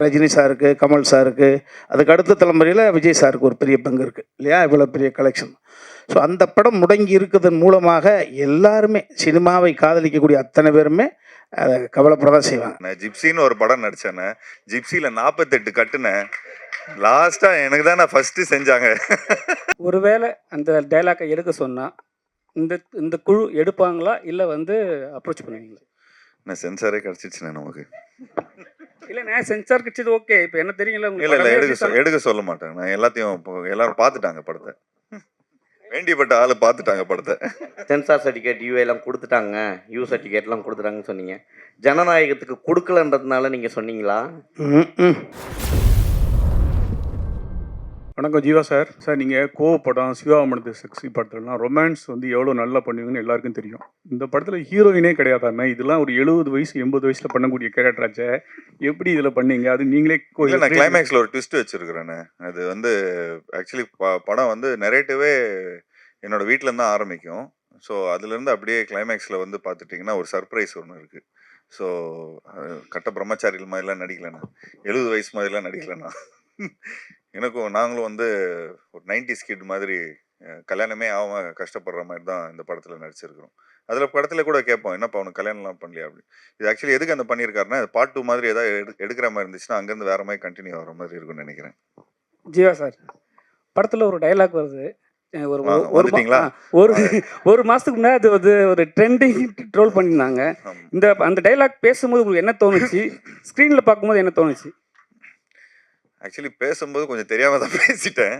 ரஜினி சாருக்கு, கமல் சாருக்கு, அதுக்கு அடுத்த தலைமுறையில் விஜய் சாருக்கு ஒரு பெரிய பங்கு இருக்குது இல்லையா? இவ்வளோ பெரிய கலெக்ஷன். ஸோ அந்த படம் முடங்கி இருக்கிறதன் மூலமாக எல்லாருமே சினிமாவை காதலிக்கக்கூடிய அத்தனை பேருமே அதை கவலைப்படதான் செய்வாங்க. நான் ஜிப்சின்னு ஒரு படம் நடித்தேன். ஜிப்சியில் 48 கட்டுனேன். லாஸ்ட்டாக எனக்கு தான் நான் ஃபஸ்ட்டு செஞ்சாங்க. ஒருவேளை அந்த டைலாக்கை எடுக்க சொன்னால் இந்த இந்த குழு எடுப்பாங்களா இல்லை அப்ரோச் பண்ணுவீங்களா? நான் சென்சாரே கிடச்சிச்சுண்ணே நமக்கு. இல்லை நான் சென்சார் கிடச்சது ஓகே. இப்போ என்ன தெரியல இல்லை எடுக்க சொல்ல மாட்டேன். நான் எல்லாத்தையும் எல்லாரும் பார்த்துட்டாங்க படத்தை. வேண்டியப்பட்ட ஆள் பார்த்துட்டாங்க படத்தை. சென்சார் சர்டிஃபிகேட் யூஏ எல்லாம் கொடுத்துட்டாங்க, யூ சர்டிஃபிகேட்லாம் கொடுத்துட்டாங்கன்னு சொன்னீங்க. ஜனநாயகத்துக்கு கொடுக்கலன்றதுனால நீங்கள் சொன்னீங்களா? வணக்கம் ஜீவா சார். சார் நீங்கள் கோவப்படம், சிவாமனது செக்ஸி படத்துலலாம் ரொமான்ஸ் எவ்வளோ நல்லா பண்ணுவீங்கன்னு எல்லாருக்கும் தெரியும். இந்த படத்தில் ஹீரோயினே கிடையாதாமே. இதெல்லாம் ஒரு 70 வயசு 80 வயசில் பண்ணக்கூடிய கேரக்டராச்சே, எப்படி இதில் பண்ணீங்க? அது நீங்களே நான் கிளைமேக்ஸில் ஒரு ட்விஸ்ட் வச்சுருக்கிறேன்னு. அது ஆக்சுவலி படம் நெரேட்டிவே என்னோட வீட்டிலேருந்து தான் ஆரம்பிக்கும். ஸோ அதுலேருந்து அப்படியே கிளைமேக்ஸில் பார்த்துட்டிங்கன்னா ஒரு சர்ப்ரைஸ் ஒன்று இருக்குது. ஸோ கட்ட பிரம்மச்சாரிகள் மாதிரிலாம் நடிக்கலண்ணா, 70 வயசு மாதிரிலாம் நடிக்கலண்ணா. எனக்கும் நாங்களும் ஒரு 90s கிட் மாதிரி கல்யாணமே ஆகாம கஷ்டப்படுற மாதிரி தான் இந்த படத்தில் நடிச்சிருக்கிறோம். அதில் படத்தில் கூட கேட்போம், என்னப்பா அவனுக்கு கல்யாணம்லாம் பண்ணலையா அப்படி. இது ஆக்சுவலி எதுக்கு அந்த பண்ணியிருக்காருன்னா, பார்ட் 2 மாதிரி ஏதாவது எடுக்கிற மாதிரி இருந்துச்சுன்னா அங்கேருந்து வேற மாதிரி கண்டினியூ ஆகிற மாதிரி இருக்கும்னு நினைக்கிறேன். ஜீவா சார், படத்தில் ஒரு டைலாக் வருது. வந்துட்டீங்களா? ஒரு மாதத்துக்கு முன்னாடி அது ஒரு ட்ரெண்டிங் ட்ரோல் பண்ணியிருந்தாங்க. அந்த டைலாக் பேசும்போது உங்களுக்கு என்ன தோணுச்சு? ஸ்க்ரீனில் பார்க்கும்போது என்ன தோணுச்சு? ஆக்சுவலி பேசும்போது கொஞ்சம் தெரியாமல் தான் பேசிட்டேன்.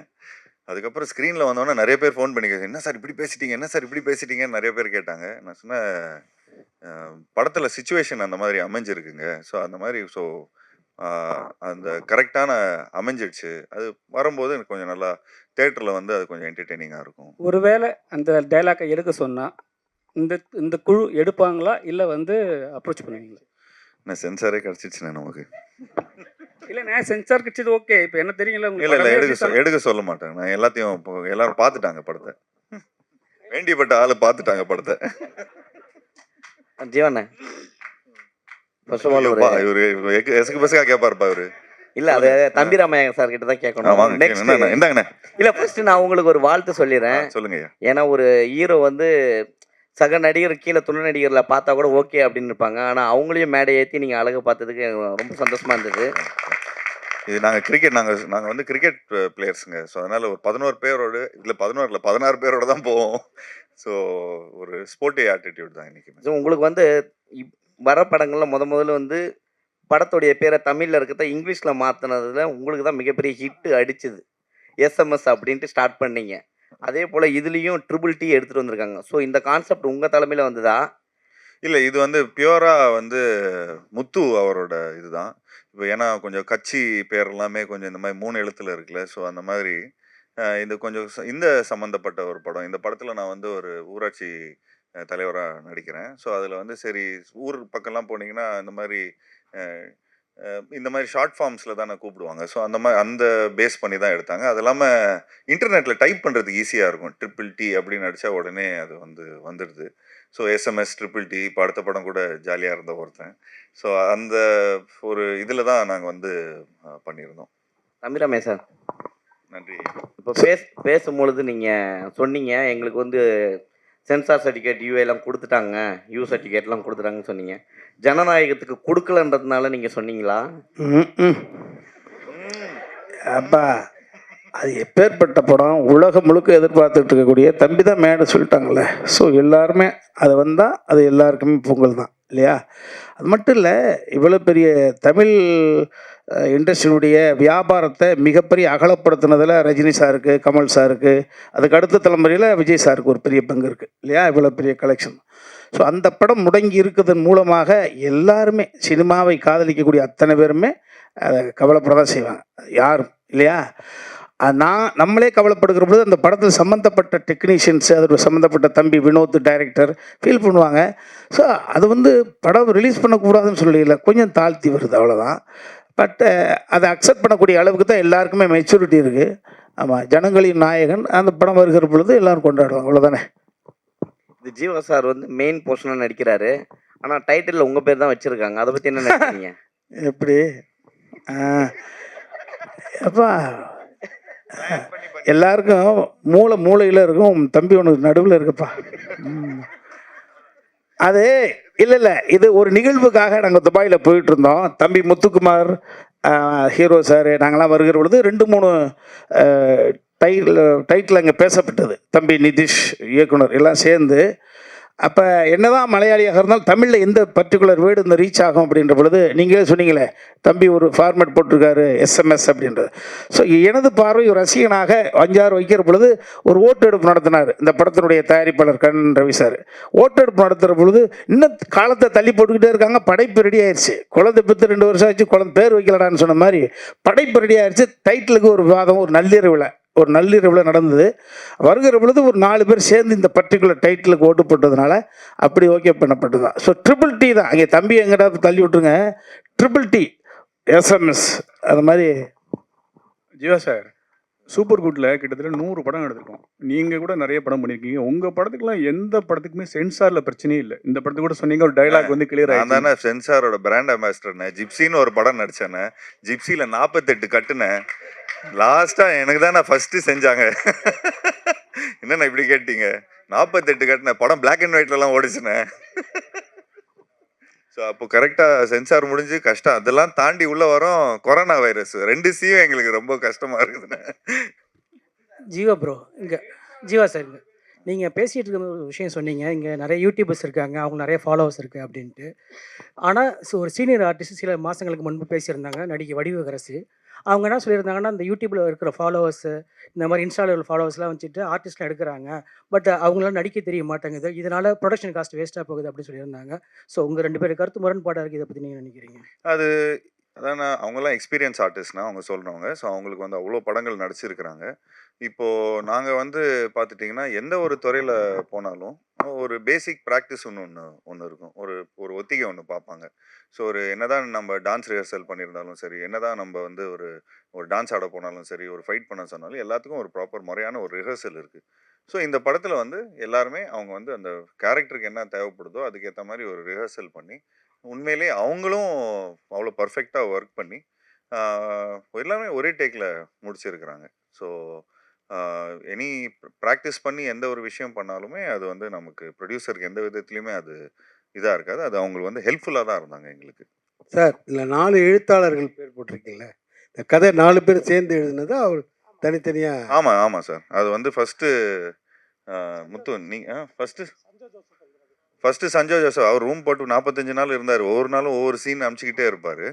அதுக்கப்புறம் ஸ்க்ரீனில் வந்தோன்னே நிறைய பேர் ஃபோன் பண்ணி கேட்க, என்ன சார் இப்படி பேசிட்டீங்க, என்ன சார் இப்படி பேசிட்டீங்கன்னு நிறைய பேர் கேட்டாங்க. நான் சொன்னேன், படத்தில் சுச்சுவேஷன் அந்த மாதிரி அமைஞ்சிருக்குங்க. ஸோ அந்த மாதிரி அந்த கரெக்டான அமைஞ்சிடுச்சு. அது வரும்போது எனக்கு கொஞ்சம் நல்லா தேட்டரில் அது கொஞ்சம் என்டர்டெய்னிங்காக இருக்கும். ஒருவேளை அந்த டைலாக்கை எடுக்க சொன்னால் இந்த இந்த குழு எடுப்பாங்களா இல்லை அப்ரோச் பண்ணுவீங்களா? நான் சென்சாரே கிடச்சிச்சுண்ணே நமக்கு. இல்லை நான் சென்சார் கிடச்சது ஓகே. இப்போ என்ன தெரியல இல்லை எடுக்க சொல்ல மாட்டேன். நான் எல்லாத்தையும் எல்லாரும் பார்த்துட்டாங்க படத்தை. வேண்டியப்பட்ட ஆள் பார்த்துட்டாங்க படத்தை. ஜீவண்ணே, இவரு எசுக்கு பசுக்கா கேட்பாருப்பா இவரு. இல்லை, அது தம்பி ராமையா சார் கிட்ட தான் கேட்கணும். என்னங்கண்ணே? இல்லை, ஃபர்ஸ்ட் நான் உங்களுக்கு ஒரு வாழ்த்து சொல்லிடுறேன். சொல்லுங்க. ஏன்னா ஒரு ஹீரோ சக நடிகர் கீழே துணை நடிகரில் பார்த்தா கூட ஓகே அப்படின்னு இருப்பாங்க. ஆனால் அவங்களையும் மேடை ஏற்றி நீங்கள் அழகு பார்த்ததுக்கு ரொம்ப சந்தோஷமாக இருந்தது. இது நாங்கள் கிரிக்கெட் பிளேயர்ஸுங்க. ஸோ அதனால் ஒரு 11 பேரோடு, இல்லை 11 இல்லை 16 பேரோட தான் போவோம். ஸோ ஒரு ஸ்போர்ட்டி ஆட்டிடியூட் தான் இன்றைக்கி. ஸோ உங்களுக்கு வர படங்களில் முதல்ல படத்துடைய பேரை தமிழில் இருக்கிறத இங்கிலீஷில் மாற்றினதுல உங்களுக்கு தான் மிகப்பெரிய ஹிட்டு அடிச்சுது. SMS அப்படின்ட்டு ஸ்டார்ட் பண்ணீங்க. அதே போல் இதுலேயும் ட்ரிபிள் T எடுத்துகிட்டு வந்திருக்காங்க. ஸோ இந்த கான்செப்ட் உங்கள் தலைமையில் வந்ததா? இல்லை, இது பியூராக முத்து அவரோட இதுதான். இப்போ ஏன்னா கொஞ்சம் கட்சி பேர் எல்லாமே கொஞ்சம் இந்த மாதிரி 3 எழுத்தில் இருக்குல்ல. ஸோ அந்த மாதிரி இது கொஞ்சம் இந்த சம்மந்தப்பட்ட ஒரு படம். இந்த படத்தில் நான் ஒரு ஊராட்சி தலைவராக நடிக்கிறேன். ஸோ அதில் சரி, ஊர் பக்கம்லாம் போனீங்கன்னா இந்த மாதிரி ஷார்ட் ஃபார்ம்ஸில் தானே கூப்பிடுவாங்க. ஸோ அந்த பேஸ் பண்ணி தான் எடுத்தாங்க. அது இல்லாமல் இன்டர்நெட்டில் டைப் பண்ணுறதுக்கு ஈஸியாக இருக்கும். ட்ரிபிள் T அப்படின்னு அடித்தா உடனே அது வந்துடுது. So SMS triple T. இப்போ அடுத்த படம் கூட ஜாலியாக இருந்த ஒருத்தன். ஸோ அந்த ஒரு இதில் தான் நாங்கள் பண்ணியிருந்தோம். தம்பி ராமையா சார், நன்றி. இப்போ பேசும்பொழுது நீங்கள் சொன்னீங்க, எங்களுக்கு சென்சார் சர்டிஃபிகேட் யூஏ எல்லாம் கொடுத்துட்டாங்க, யூ சர்டிஃபிகேட்லாம் கொடுத்துட்டாங்கன்னு சொன்னீங்க. ஜனநாயகத்துக்கு கொடுக்கலன்றதுனால நீங்கள் சொன்னீங்களா? அப்பா, அது எப்பேற்பட்ட படம், உலகம் முழுக்க எதிர்பார்த்துட்டு இருக்கக்கூடிய தம்பி தான் மேடை சொல்லிட்டாங்களே. ஸோ எல்லாருமே அது வந்தால் அது எல்லாருக்குமே பொங்கல் தான் இல்லையா? அது மட்டும் இல்லை, இவ்வளோ பெரிய தமிழ் இண்டஸ்ட்ரியினுடைய வியாபாரத்தை மிகப்பெரிய அகலப்படுத்தினதில் ரஜினி சாருக்கு, கமல் சாருக்கு, அதுக்கு அடுத்த தலைமுறையில் விஜய் சாருக்கு ஒரு பெரிய பங்கு இருக்குது இல்லையா? இவ்வளோ பெரிய கலெக்ஷன். ஸோ அந்த படம் முடங்கி இருக்கிறதன் மூலமாக எல்லாருமே சினிமாவை காதலிக்கக்கூடிய அத்தனை பேருமே அதை கவலைப்படதான் செய்வாங்க, யாரும் இல்லையா? நம்மளே கவலைப்படுகிற பொழுது அந்த படத்தில் சம்மந்தப்பட்ட டெக்னீஷியன்ஸு, அதோட சம்மந்தப்பட்ட தம்பி வினோத் டைரக்டர் ஃபீல் பண்ணுவாங்க. ஸோ அது படம் ரிலீஸ் பண்ணக்கூடாதுன்னு சொல்லல, கொஞ்சம் தாழ்த்தி வருது, அவ்வளோதான். பட் அதை அக்செப்ட் பண்ணக்கூடிய அளவுக்கு தான் எல்லாருக்குமே மெச்சூரிட்டி இருக்குது. ஆமாம், ஜனங்களின் நாயகன் அந்த படம் வருகிற பொழுது எல்லோரும் கொண்டாடுவாங்க, அவ்வளோதானே. இது ஜீவா சார் மெயின் போர்ஷனாக நடிக்கிறாரு. ஆனால் டைட்டிலில் உங்கள் பேர் தான் வச்சுருக்காங்க. அதை பற்றி என்ன நினைக்கிறீங்க? எப்படி அப்பா எல்லாருக்கும் மூளையில் இருக்கும், தம்பி உனக்கு நடுவில் இருக்குப்பா. அது இல்லை இது ஒரு நிகழ்வுக்காக நாங்கள் துபாயில் போயிட்டு இருந்தோம். தம்பி முத்துக்குமார், ஹீரோ சார், நாங்கள்லாம் வருகிற பொழுது 2-3 டைட்டில் அங்கே பேசப்பட்டது. தம்பி நிதிஷ் இயக்குனர் எல்லாம் சேர்ந்து. அப்போ என்னதான் மலையாளியாக இருந்தாலும் தமிழில் எந்த பர்டிகுலர் வேர்டு இந்த ரீச் ஆகும் அப்படின்ற பொழுது நீங்களே சொன்னீங்களே, தம்பி ஒரு ஃபார்மேட் போட்டிருக்காரு SMS அப்படின்றது. ஸோ எனது பார்வை ஒரு ரசிகனாக 5-6 வைக்கிற பொழுது ஒரு ஓட்டெடுப்பு நடத்தினார் இந்த படத்தினுடைய தயாரிப்பாளர் கண்ணன் ரவி சார். ஓட்டெடுப்பு நடத்துகிற பொழுது இன்னும் காலத்தை தள்ளி போட்டுக்கிட்டே இருக்காங்க. படைப்பு ரெடி ஆயிடுச்சு. குழந்தை பெற்று 2 வருஷம் ஆச்சு, குழந்தை பேர் வைக்கலடான்னு சொன்ன மாதிரி படைப்பு ரெடி ஆயிடுச்சு. டைட்டிலுக்கு ஒரு விவாதம் ஒரு நள்ளிரவில் நடந்தது. வருகிற பொழுது ஒரு 4 பேர் சேர்ந்து இந்த பர்டிகுலர் டைட்டிலுக்கு ஓட்டு போட்டதுனால அப்படி ஓகே பண்ணப்பட்டது தான். ஸோ ட்ரிபிள் டி தான். அங்கே தம்பி எங்கிட்ட தள்ளி விட்டுருங்க, ட்ரிபிள் டி SMS அது மாதிரி. ஜீவா சார், சூப்பர் குட்ல கிட்டத்தட்ட 100 படம் எடுத்திருக்கோம். நீங்கள் கூட நிறைய படம் பண்ணியிருக்கீங்க. உங்கள் படத்துக்குலாம் எந்த படத்துக்குமே சென்சாரில் பிரச்சனையே இல்லை. இந்த படத்துக்கு கூட சொன்னீங்க ஒரு டைலாக் வந்து கிளியர் நான் ஆகிடுச்சு. தானே சென்சாரோட பிராண்ட் அம்பாசிடர்னே. ஜிப்சின்னு ஒரு படம் நடிச்சேனே, ஜிப்சியில் 48 கட்டுனேன். லாஸ்ட்டாக எனக்கு தானே ஃபஸ்ட்டு செஞ்சாங்க. என்னண்ணா இப்படி கேட்டீங்க? 48 கட்டினேன். படம் பிளாக் அண்ட் ஒயிட்லலாம் ஓடிச்சுனே. ஸோ அப்போ கரெக்டாக சென்சார் முடிஞ்சு கஷ்டம். அதெல்லாம் தாண்டி உள்ளே வரோம் கொரோனா வைரஸ். 2 சியும் எங்களுக்கு ரொம்ப கஷ்டமாக இருக்குதுண்ணே. ஜீவா ப்ரோ, இங்கே ஜீவா சார், இங்கே நீங்கள் பேசிகிட்டு இருக்க ஒரு விஷயம் சொன்னீங்க, இங்கே நிறைய யூடியூபர்ஸ் இருக்காங்க, அவங்க நிறைய ஃபாலோவர்ஸ் இருக்குது அப்படின்ட்டு. ஆனால் ஒரு சீனியர் ஆர்டிஸ்ட் சில மாதங்களுக்கு முன்பு பேசியிருந்தாங்க, நடிகை வடிவகரசு. அவங்க என்ன சொல்லியிருந்தாங்கன்னா, அந்த யூடியூப்பில் இருக்கிற ஃபாலோவர்ஸு, இந்த மாதிரி இன்ஸ்டாவில் ஃபாலோவர்ஸ்லாம் வச்சுட்டு ஆர்டிஸ்ட்லாம் எடுக்கிறாங்க, பட் அவங்களாம் நடிக்க தெரிய மாட்டேங்குது, இதனால் ப்ரொடக்ஷன் காஸ்ட் வேஸ்ட்டாக போகுது அப்படின்னு சொல்லியிருந்தாங்க. ஸோ உங்கள் 2 பேர் கருத்து முரண்பாடாக இருக்குது. இதை பற்றி நீங்கள் நினைக்கிறீங்க? அது அதான் அவங்கெல்லாம் எக்ஸ்பீரியன்ஸ் ஆர்டிஸ்ட்னா அவங்க சொல்கிறவங்க. ஸோ அவங்களுக்கு வந்து அவ்வளோ படங்கள் நடிச்சிருக்கிறாங்க. இப்போது நாங்கள் வந்து பார்த்துட்டிங்கன்னா எந்த ஒரு துறையில் போனாலும் ஒரு பேசிக் ப்ராக்டிஸ் ஒன்று இருக்கும். ஒரு ஒத்திகை ஒன்று பார்ப்பாங்க. ஸோ என்னதான் நம்ம டான்ஸ் ரிஹர்சல் பண்ணியிருந்தாலும் சரி, என்னதான் நம்ம வந்து ஒரு டான்ஸ் ஆட போனாலும் சரி, ஒரு ஃபைட் பண்ண சொன்னாலும் எல்லாத்துக்கும் ஒரு ப்ராப்பர் முறையான ஒரு ரிஹர்சல் இருக்குது. ஸோ இந்த படத்தில் வந்து எல்லாருமே அவங்க வந்து அந்த கேரக்டருக்கு என்ன தேவைப்படுதோ அதுக்கேற்ற மாதிரி ஒரு ரிஹர்சல் பண்ணி உண்மையிலேயே அவங்களும் அவ்வளோ பர்ஃபெக்டாக ஒர்க் பண்ணி எல்லாமே ஒரே டேக்கில் முடிச்சிருக்கிறாங்க. ஸோ எனி ப்ராக்டிஸ் பண்ணி எந்த ஒரு விஷயம் பண்ணாலுமே அது வந்து நமக்கு ப்ரொடியூசருக்கு எந்த விதத்துலையுமே அது இதாக இருக்காது. அது அவங்களுக்கு வந்து ஹெல்ப்ஃபுல்லாக தான் இருந்தாங்க எங்களுக்கு. சார், இதில் 4 எழுத்தாளர்கள் பேர் போட்டிருக்கீங்கள, இந்த கதை 4 பேர் சேர்ந்து எழுதுனது அவர் தனித்தனியாக? ஆமாம் ஆமாம் சார். அது வந்து ஃபஸ்ட்டு முத்து ஃபஸ்ட்டு சஞ்சய் ஜோசப் அவர் ரூம் போட்டு 45 நாள் இருந்தார். ஒவ்வொரு நாளும் ஒவ்வொரு சீன் அமுச்சிக்கிட்டே இருப்பார்.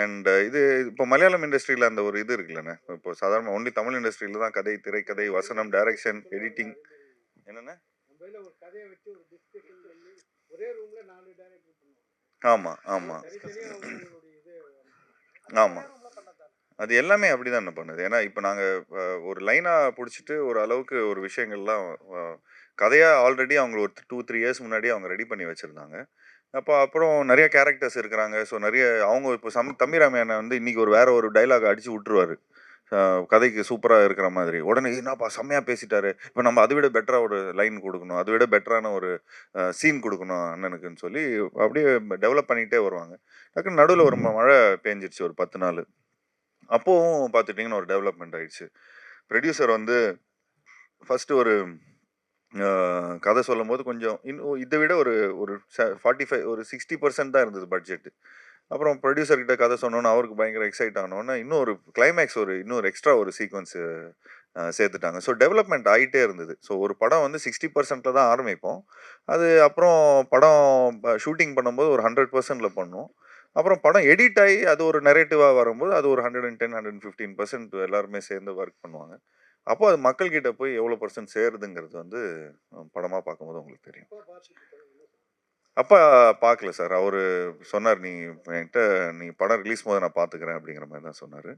அண்ட் இது இப்போ மலையாளம் இண்டஸ்ட்ரியில் அந்த ஒரு இது இருக்குல்லண்ணே. இப்போ சாதாரண ஒன்லி தமிழ் இண்டஸ்ட்ரியில் தான் கதை, திரைக்கதை, வசனம், டைரக்ஷன், எடிட்டிங் என்னென்ன. ஆமாம் ஆமாம் ஆமாம், அது எல்லாமே அப்படி தான் பண்ணுது. ஏன்னா இப்போ நாங்கள் ஒரு லைனாக பிடிச்சிட்டு ஒரு அளவுக்கு ஒரு விஷயங்கள்லாம் கதையாக ஆல்ரெடி அவங்க ஒரு 2-3 இயர்ஸ் முன்னாடி அவங்க ரெடி பண்ணி வச்சுருந்தாங்க. அப்புறம் நிறைய கேரக்டர்ஸ் இருக்கிறாங்க. ஸோ நிறைய அவங்க இப்போ தம்பி ராமையனை வந்து இன்றைக்கி வேற ஒரு டைலாக் அடித்து விட்டுருவார் கதைக்கு சூப்பராக இருக்கிற மாதிரி. உடனே என்னப்பா செம்மையாக பேசிட்டாரு, இப்போ நம்ம அதை விட பெட்டராக ஒரு லைன் கொடுக்கணும், அதை விட பெட்டரான ஒரு சீன் கொடுக்கணும் அண்ணனுக்குன்னு சொல்லி அப்படியே டெவலப் பண்ணிகிட்டே வருவாங்க. டக்குன்னு நடுவில் ஒரு மழை பெஞ்சிருச்சு ஒரு 10 நாள். அப்போவும் பார்த்துட்டிங்கன்னா ஒரு டெவலப்மெண்ட் ஆயிடுச்சு. ப்ரொடியூசர் வந்து ஃபஸ்ட்டு ஒரு கதை சொல்லும் போது கொஞ்சம் இதை விட ஒரு 60% தான் இருந்தது பட்ஜெட்டு. அப்புறம் ப்ரொடியூசர்கிட்ட கதை சொன்னோன்னு அவருக்கு பயங்கர எக்ஸைட் ஆனோன்னா இன்னொரு கிளைமேக்ஸ் இன்னொரு எக்ஸ்ட்ரா ஒரு சீக்வன்ஸு சேர்த்துட்டாங்க. ஸோ டெவலப்மெண்ட் ஆகிட்டே இருந்தது. ஸோ ஒரு படம் வந்து 60%ல் தான் ஆரம்பிப்போம். அது அப்புறம் படம் ஷூட்டிங் பண்ணும்போது ஒரு 100%ல் பண்ணும். அப்புறம் படம் எடிட் ஆகி அது ஒரு நெரேட்டிவாக வரும்போது அது ஒரு 110-115% எல்லாருமே சேர்ந்து ஒர்க் பண்ணுவாங்க. அப்போ அது மக்கள்கிட்ட போய் எவ்வளோ % சேருதுங்கிறது வந்து படமாக பார்க்கும்போது உங்களுக்கு தெரியும். அப்பா பார்க்கல சார். அவர் சொன்னார், என்கிட்ட நீ படம் ரிலீஸ் போது நான் பார்த்துக்கிறேன் அப்படிங்கிற மாதிரி தான் சொன்னார்.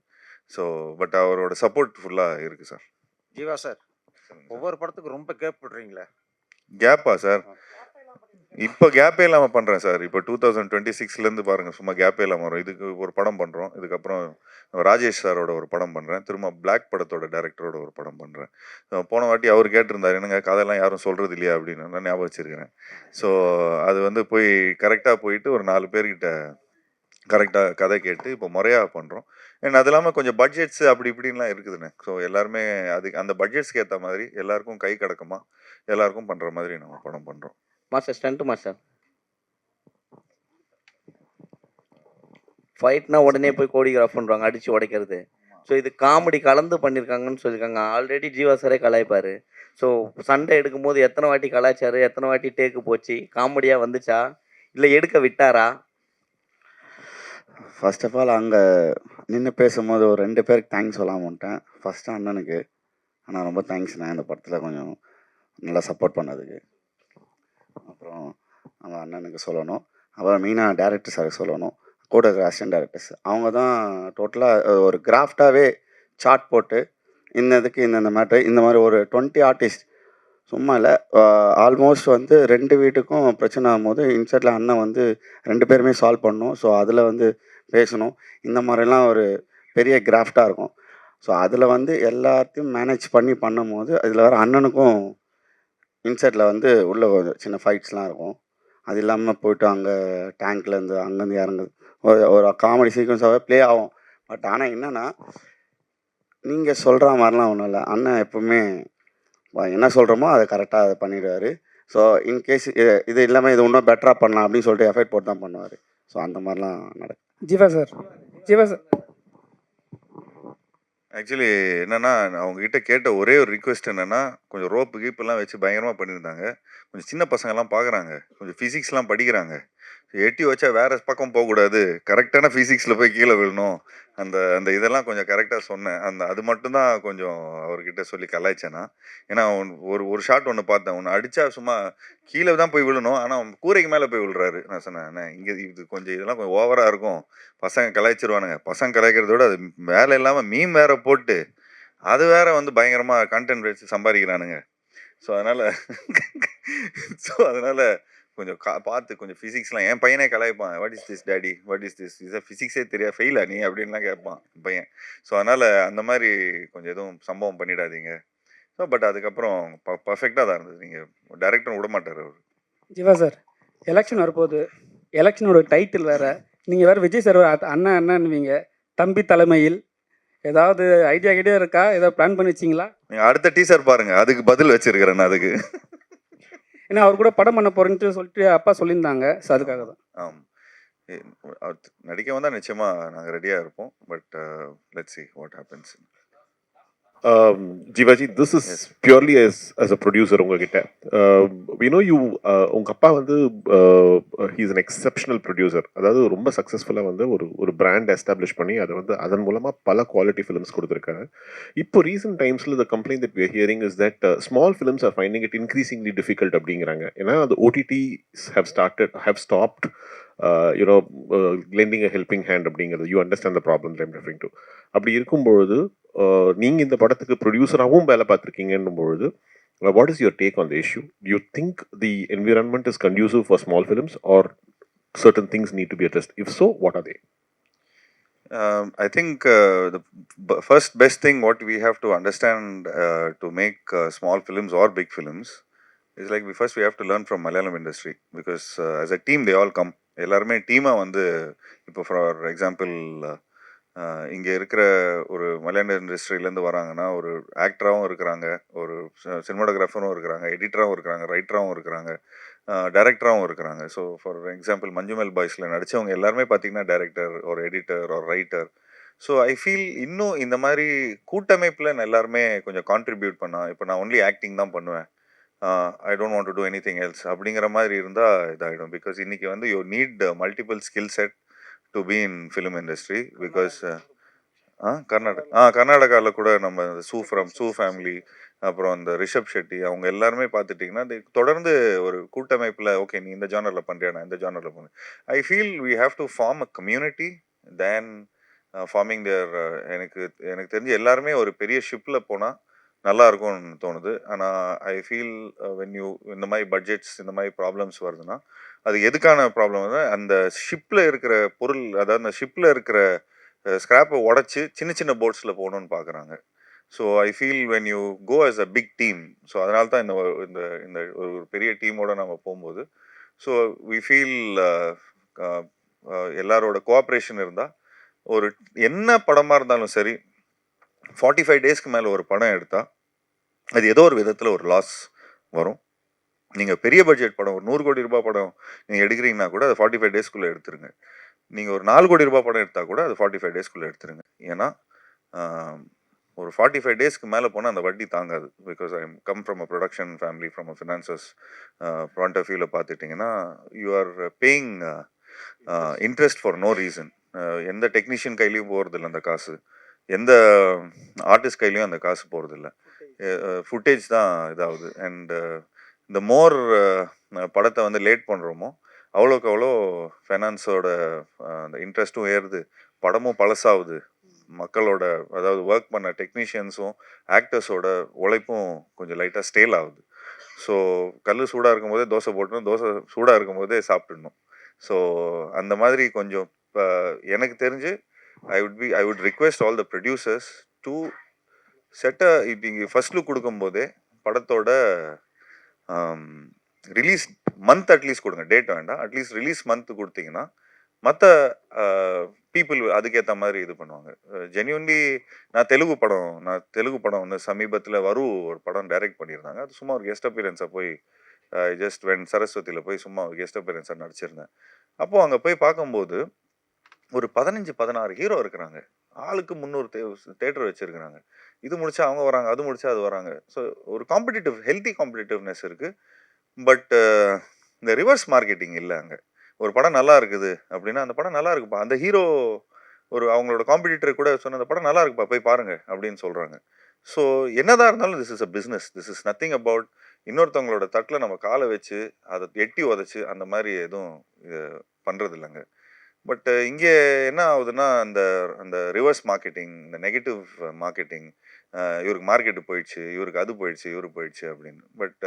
ஸோ பட் அவரோட சப்போர்ட் ஃபுல்லாக இருக்குது சார். ஜீவா சார், ஒவ்வொரு படத்துக்கும் ரொம்ப கேப் விடுறீங்களே. கேப்பா சார்? இப்போ கேப்பே இல்லாமல் பண்ணுறேன் சார். இப்போ 2026லேருந்து பாருங்கள், சும்மா கேப்பே இல்லாமல் வரும். இதுக்கு ஒரு படம் பண்ணுறோம், இதுக்கப்புறம் ராஜேஷ் சாரோட ஒரு படம் பண்ணுறேன், திரும்ப பிளாக் படத்தோட டைரக்டரோட ஒரு படம் பண்ணுறேன். போன வாட்டி அவர் கேட்டிருந்தார், என்னங்க கதையெல்லாம் யாரும் சொல்கிறது இல்லையா அப்படின்னு. நான் ஞாபகம் வச்சுருக்கிறேன். ஸோ அது வந்து போய் கரெக்டாக போயிட்டு ஒரு 4 பேர்கிட்ட கரெக்டாக கதை கேட்டு இப்போ முறையாக பண்ணுறோம். அண்ட் அது இல்லாமல் கொஞ்சம் பட்ஜெட்ஸு அப்படி இப்படின்லாம் இருக்குதுண்ணே. ஸோ எல்லாருமே அதுக்கு அந்த பட்ஜெட்ஸ்க்கு ஏற்ற மாதிரி எல்லாருக்கும் கை கடக்கமா எல்லாருக்கும் பண்ணுற மாதிரி நம்ம படம் பண்ணுறோம். மாஸ்டர் ஸ்டண்ட் மாஸ்டர் ஃபைட்னா உடனே போய் கோடிகிராஃப் பண்ணுறாங்க, அடித்து உடைக்கிறது. ஸோ இது காமெடி கலந்து பண்ணியிருக்காங்கன்னு சொல்லியிருக்காங்க. ஆல்ரெடி ஜீவா சாரே கலாய்ப்பார். ஸோ சண்டை எடுக்கும்போது எத்தனை வாட்டி கலாய்ச்சாரு, எத்தனை வாட்டி டேக்கு போச்சு, காமெடியாக வந்துச்சா இல்லை எடுக்க விட்டாரா? ஃபர்ஸ்ட் ஆஃப் ஆல் அங்கே நின்று பேசும்போது ஒரு 2 பேருக்கு தேங்க்ஸ் சொல்லாம வந்துட்டேன். ஃபஸ்ட்டு அண்ணனுக்கு. அண்ணா ரொம்ப தேங்க்ஸ்ண்ணே இந்த படத்தில் கொஞ்சம் நல்லா சப்போர்ட் பண்ணதுக்கு. அப்புறம் அந்த அண்ணனுக்கு சொல்லணும். அப்புறம் மெயினாக டேரக்டர் சாருக்கு சொல்லணும். கூட இருக்கிற அசிஸ்டன்ட் டேரக்டர்ஸ் அவங்க தான் டோட்டலாக ஒரு கிராஃப்டாகவே சார்ட் போட்டு இன்னதுக்கு இந்தந்த மேட்ரு இந்த மாதிரி ஒரு 20 ஆர்டிஸ்ட் சும்மா இல்லை ஆல்மோஸ்ட் வந்து 2 வீட்டுக்கும் பிரச்சனை ஆகும்போது இன்சைட்டில் அண்ணன் வந்து 2 பேருமே சால்வ் பண்ணணும். ஸோ அதில் வந்து பேசணும். இந்த மாதிரிலாம் ஒரு பெரிய கிராஃப்டாக இருக்கும். ஸோ அதில் வந்து எல்லாத்தையும் மேனேஜ் பண்ணி பண்ணும்போது அதில் வர அண்ணனுக்கும் இன்சைட்டில் வந்து உள்ள ஒரு சின்ன ஃபைட்ஸ்லாம் இருக்கும். அது இல்லாமல் போய்ட்டு அங்கே டேங்க்லேருந்து அங்கேருந்து இறங்குது ஒரு காமெடி சீக்வன்ஸாகவே ப்ளே ஆகும். பட் ஆனால் என்னென்னா நீங்கள் சொல்கிற மாதிரிலாம் ஒன்றும் இல்லை. அண்ணன் எப்பவுமே என்ன சொல்கிறோமோ அதை கரெக்டாக அதை பண்ணிடுவார். ஸோ இன்கேஸ் இது இல்லாமல் இது இன்னும் பெட்டராக பண்ணலாம் அப்படின்னு சொல்லிட்டு எஃபர்ட் போட்டு தான் பண்ணுவார். ஸோ அந்த மாதிரிலாம் நடக்கும். ஜீவா சார் ஆக்சுவலி என்னென்னா அவங்ககிட்ட கேட்ட ஒரே ஒரு ரிக்வெஸ்ட் என்னென்னா கொஞ்சம் ரோப்பு கீப்பெல்லாம் வச்சு பயங்கரமாக பண்ணியிருந்தாங்க. கொஞ்சம் சின்ன பசங்கள்லாம் பார்க்குறாங்க, கொஞ்சம் ஃபிசிக்ஸ்லாம் படிக்கிறாங்க. எட்டி வச்சா வேறு பக்கம் போகக்கூடாது, கரெக்டான ஃபிசிக்ஸில் போய் கீழே விழணும். அந்த அந்த இதெல்லாம் கொஞ்சம் கரெக்டாக சொன்னேன். அது மட்டும்தான் கொஞ்சம் அவர்கிட்ட சொல்லி கலாய்ச்சேன்னா. ஏன்னா ஒரு ஷாட் ஒன்று பார்த்தேன், ஒன்று அடித்தா சும்மா கீழே தான் போய் விழணும், ஆனால் கூரைக்கு மேலே போய் விழுறாரு. நான் சொன்னேன், அண்ணே இங்கே இது கொஞ்சம் இதெல்லாம் கொஞ்சம் ஓவராக இருக்கும், பசங்க கலாய்ச்சிருவானுங்க. பசங்க கலாய்க்கிறத விட அது வேலை இல்லாமல் மீம் வேற போட்டு அது வேற வந்து பயங்கரமாக கண்டென்ட் வச்சு சம்பாதிக்கிறானுங்க. ஸோ அதனால் கொஞ்சம் பார்த்து கொஞ்சம் ஃபிசிக்ஸ்லாம் என் பையனே கலாய்ப்பான். What is this daddy, what is this, இதை ஃபிசிக்ஸே தெரியாது, ஃபெயிலா நீ அப்படின்லாம் கேட்பான் பையன். ஸோ அதனால் அந்த மாதிரி கொஞ்சம் எதுவும் சம்பவம் பண்ணிடாதீங்க. ஸோ பட் அதுக்கப்புறம் பர்ஃபெக்டாக தான் இருந்தது. நீங்கள் டைரக்டர் விட மாட்டார் அவர். ஜீவா சார் எலெக்ஷன் வரப்போகுது, எலெக்ஷனோட டைட்டில் வேறு, நீங்கள் வேறு விஜய் சார் அண்ணன் அண்ணன்வீங்க, தம்பி தலைமையில் ஏதாவது ஐடியா இருக்கா? ஏதாவது பிளான் பண்ணி வச்சிங்களா? நீங்கள் அடுத்த டீசர் பாருங்கள், அதுக்கு பதில் வச்சுருக்கிறேன் நான் அதுக்கு. ஏன்னா அவர் கூட படம் பண்ண போகிறேன்ட்டு சொல்லிட்டு அப்பா சொல்லியிருந்தாங்க. ஸோ அதுக்காக தான். நடிக்க வந்தால் நிச்சயமாக நாங்கள் ரெடியாக இருப்போம். But let's see what happens. Jivaji, this is purely as a producer உங்ககிட்ட. We know you உங்க அப்பா வந்து he is an exceptional producer. அதாவது ரொம்ப சக்ஸஸ்ஃபுல்லாக வந்து ஒரு பிராண்ட் எஸ்டாப்ளிஷ் பண்ணி அதை வந்து அதன் மூலமாக பல குவாலிட்டி ஃபிலிம்ஸ் கொடுத்துருக்காங்க. இப்போ ரீசெண்ட் டைம்ஸில் the complaint that we are hearing is that small films are finding it increasingly difficult அப்படிங்கிறாங்க. ஏன்னா அந்த OTTs have stopped lending a helping hand அப்படிங்கிறது. You understand the problem that I'm referring to. அப்படி இருக்கும்பொழுது நீங்கள் இந்த படத்துக்கு ப்ரொடியூசராகவும் வேலை பார்த்துருக்கீங்கன்னும் பொழுது what is your take on the issue? Do you think the environment is conducive for small films or certain things need to be addressed? If so, what are they? I think the first best thing what we have to understand to make small films or big films is like we have to learn from Malayalam industry, because as a team they all come. எல்லாருமே டீமாக வந்து இப்போ for example இங்கே இருக்கிற ஒரு மலையாள இண்டஸ்ட்ரியிலேருந்து வராங்கன்னா ஒரு ஆக்டராகவும் இருக்கிறாங்க, ஒரு சினிமாட்டோகிராஃபரும் இருக்கிறாங்க, எடிட்டராகவும் இருக்கிறாங்க, ரைட்டராகவும் இருக்கிறாங்க, டைரக்டராகவும் இருக்கிறாங்க. ஸோ ஃபார் எக்ஸாம்பிள் மஞ்சுமெல் பாய்ஸில் நடித்தவங்க எல்லாருமே பார்த்தீங்கன்னா டைரக்டர் ஒரு எடிட்டர் ஒரு ரைட்டர். ஸோ ஐ ஃபீல் இன்னும் இந்த மாதிரி கூட்டமைப்பில் நான் எல்லாருமே கொஞ்சம் கான்ட்ரிபியூட் பண்ணால், இப்போ நான் ஒன்லி ஆக்டிங் தான் பண்ணுவேன், I don't want to two anything else அப்படிங்கிற மாதிரி இருந்தால் இதாகிடும். பிகாஸ் இன்றைக்கி வந்து you need multiple skill set to be in film industry. Because கர்நாடகாவில் கூட நம்ம சூ ஃபேமிலி, அப்புறம் அந்த ரிஷப் ஷெட்டி, அவங்க எல்லாருமே பார்த்துட்டிங்கன்னா தொடர்ந்து ஒரு கூட்டமைப்பில் ஓகே நீ இந்த ஜானரில் பண்ணுறியா, நான் இந்த ஜானரில் பண்ணுறேன். I feel we have to form a community than forming there. எனக்கு தெரிஞ்சு எல்லாருமே ஒரு பெரிய ஷிப்பில் போனால் நல்லா இருக்கும்னு தோணுது. ஆனால் ஐ ஃபீல் வென் யூ இந்த மாதிரி பட்ஜெட்ஸ் இந்த மாதிரி ப்ராப்ளம்ஸ் வருதுன்னா அது எதுக்கான ப்ராப்ளம் வந்து அந்த ஷிப்பில் இருக்கிற பொருள், அதாவது அந்த ஷிப்பில் இருக்கிற ஸ்கிராப்பை உடச்சி சின்ன சின்ன போட்ஸில் போகணுன்னு பார்க்குறாங்க. So I feel when you go as a big team, so அதனால தான் இந்த ஒரு பெரிய டீமோடு நம்ம போகும்போது ஸோ வி ஃபீல் எல்லாரோட கோஆப்ரேஷன் இருந்தால் ஒரு என்ன படமாக இருந்தாலும் சரி 45 டேஸ்க்கு மேலே ஒரு படம் எடுத்தால் அது ஏதோ ஒரு விதத்தில் ஒரு லாஸ் வரும். நீங்கள் பெரிய பட்ஜெட் படம் ஒரு 100 கோடி ரூபாய் படம் நீங்கள் எடுக்கிறீங்கன்னா கூட அது 45 டேஸ்க்குள்ளே எடுத்துருங்க. நீங்கள் ஒரு 4 கோடி ரூபாய் படம் எடுத்தால் கூட அது 45 டேஸ்க்குள்ளே எடுத்துருங்க. ஏன்னா ஒரு 45 டேஸ்க்கு மேலே போனால் அந்த வட்டி தாங்காது. Because I come from a production family, from a finances point of வியூவில் பார்த்துட்டிங்கன்னா you are paying interest for no reason. எந்த டெக்னீஷியன் கையிலையும் போகிறதில்ல அந்த காசு, எந்த ஆர்டிஸ்ட் கையிலையும் அந்த காசு போகிறதில்ல, ஃபுட்டேஜ் தான் இதாகுது. அண்ட் இந்த மோர் படத்தை வந்து லேட் பண்ணுறோமோ அவ்வளோக்கு அவ்வளோ ஃபைனான்ஸோட அந்த இன்ட்ரெஸ்ட்டும் ஏறுது, படமும் பழசாகுது, மக்களோட அதாவது ஒர்க் பண்ண டெக்னீஷியன்ஸும் ஆக்டர்ஸோட உழைப்பும் கொஞ்சம் லைட்டாக ஸ்டேல் ஆகுது. ஸோ கல் சூடாக இருக்கும்போதே தோசை போட்டுணும், தோசை சூடாக இருக்கும்போதே சாப்பிட்டுடணும். ஸோ அந்த மாதிரி கொஞ்சம் இப்போ எனக்கு தெரிஞ்சு I would request all the producers to செட்டை இப்போ இங்கே ஃபர்ஸ்ட் லுக் கொடுக்கும்போதே படத்தோட ரிலீஸ் மந்த் அட்லீஸ்ட் கொடுங்க, டேட் வேண்டாம், அட்லீஸ்ட் ரிலீஸ் மந்த் கொடுத்தீங்கன்னா மற்ற பீப்புள் அதுக்கேற்ற மாதிரி இது பண்ணுவாங்க. ஜென்யூன்லி நான் தெலுங்கு படம் வந்து சமீபத்தில் ஒரு படம் டைரக்ட் பண்ணியிருந்தாங்க. அது சும்மா ஒரு கெஸ்ட் அப்பியரன்ஸாக போய் ஜஸ்ட் சரஸ்வதியில் போய் சும்மா ஒரு கெஸ்ட் அப்பியரன்ஸாக நடிச்சிருந்தேன். அப்போது அங்கே போய் பார்க்கும்போது ஒரு 15-16 ஹீரோ இருக்கிறாங்க, ஆளுக்கு 300 தேட்டர் வச்சுருக்கிறாங்க. இது முடிச்சா அவங்க வராங்க, அது முடிச்சா அது வராங்க. ஸோ ஒரு ஹெல்த்தி காம்படிட்டிவ்னஸ் இருக்குது. பட் இந்த ரிவர்ஸ் மார்க்கெட்டிங் இல்லை. அங்கே ஒரு படம் நல்லா இருக்குது அப்படின்னா அந்த படம் நல்லா இருக்குப்பா, அந்த ஹீரோ அவங்களோட காம்படிட்டர் கூட சொன்ன அந்த படம் நல்லா இருக்குப்பா போய் பாருங்க அப்படின்னு சொல்கிறாங்க. ஸோ என்னதான் இருந்தாலும் this is a business, this is nothing about இன்னொருத்தவங்களோட தட்டில் நம்ம காலை வச்சு அதை எட்டி உதச்சி அந்த மாதிரி எதுவும் பண்ணுறது இல்லைங்க. பட் இங்கே என்ன ஆகுதுன்னா அந்த அந்த ரிவர்ஸ் மார்க்கெட்டிங், இந்த நெகட்டிவ் மார்க்கெட்டிங், இவருக்கு மார்க்கெட்டு போயிடுச்சு, இவருக்கு அது போயிடுச்சு, இவரு போயிடுச்சு அப்படின்னு. பட்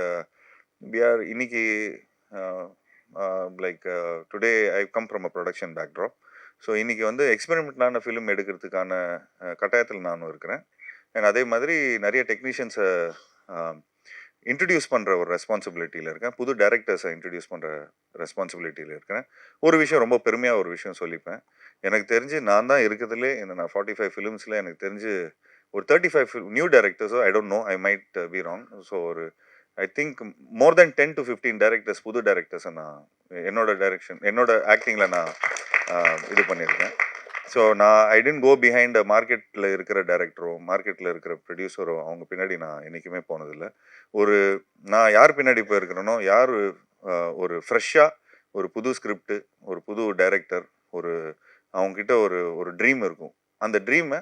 இன்னைக்கு like today I come from a production backdrop. So இன்றைக்கி வந்து எக்ஸ்பெரிமெண்ட்லான ஃபிலிம் எடுக்கிறதுக்கான கட்டாயத்தில் நானும் இருக்கிறேன். அண்ட் அதே மாதிரி நிறைய டெக்னீஷியன்ஸை இன்ட்ரடியூஸ் பண்ணுற ஒரு ரெஸ்பான்சிபிலிட்டியில் இருக்கேன், புது டைரக்டர்ஸை இன்ட்ரடியூஸ் பண்ணுற ரெஸ்பான்சிபிலிட்டியில் இருக்கிறேன். ஒரு விஷயம் ரொம்ப பெருமையாக ஒரு விஷயம் சொல்லிப்பேன், எனக்கு தெரிஞ்சு நான் தான் இருக்கிறதுலே நான் 45 ஃபிலிம்ஸில் எனக்கு தெரிஞ்சு ஒரு 35 நியூ டைரக்டர்ஸோ I don't know, I might be wrong. So ஒரு I think more than 10 to 15 directors, புது டைரக்டர்ஸை நான் என்னோட ஆக்டிங்கில் நான் இது பண்ணியிருக்கேன். So I tend go behind மார்க்கெட்டில் இருக்கிற டைரக்டரோ மார்க்கெட்டில் இருக்கிற ப்ரொடியூசரோ அவங்க பின்னாடி நான் என்றைக்குமே போனதில்லை. நான் யார் பின்னாடி போயிருக்கிறேனோ, யார் ஒரு ஃப்ரெஷ்ஷாக ஒரு புது ஸ்கிரிப்டு, ஒரு புது டைரக்டர், அவங்கக்கிட்ட ஒரு ட்ரீம் இருக்கும், அந்த ட்ரீமை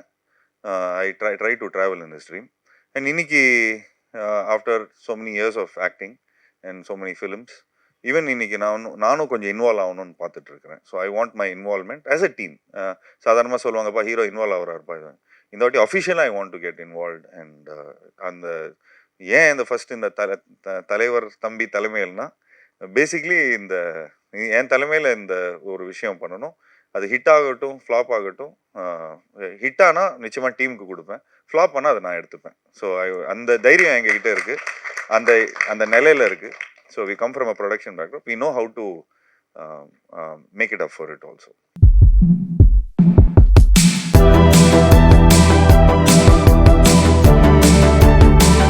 I try to travel in this dream. And இன்னைக்கு after so many years of acting and so many films, even இன்னைக்கு நானும் கொஞ்சம் இன்வால்வ் ஆகணும்னு பார்த்துட்டு இருக்கிறேன். So I want my involvement as a team. சாதாரணமாக சொல்லுவாங்கப்பா ஹீரோ இன்வால்வ் ஆகிறாருப்பா, இந்த வாட்டி அஃபிஷியலாக I want to get involve. And அந்த ஏன் இந்த ஃபர்ஸ்ட் இந்த தலைவர் தம்பி தலைமையில்னா பேசிக்லி என் தலைமையில் இந்த ஒரு விஷயம் பண்ணணும். அது ஹிட் ஆகட்டும் ஃப்ளாப் ஆகட்டும், ஹிட் ஆனால் நிச்சயமாக டீமுக்கு கொடுப்பேன், ஃப்ளாப் ஆனால் அதை நான் எடுத்துப்பேன். ஸோ அந்த தைரியம் எங்ககிட்ட இருக்குது, அந்த நிலையில் இருக்குது. So we come from a production background. We know how to make it up for it also.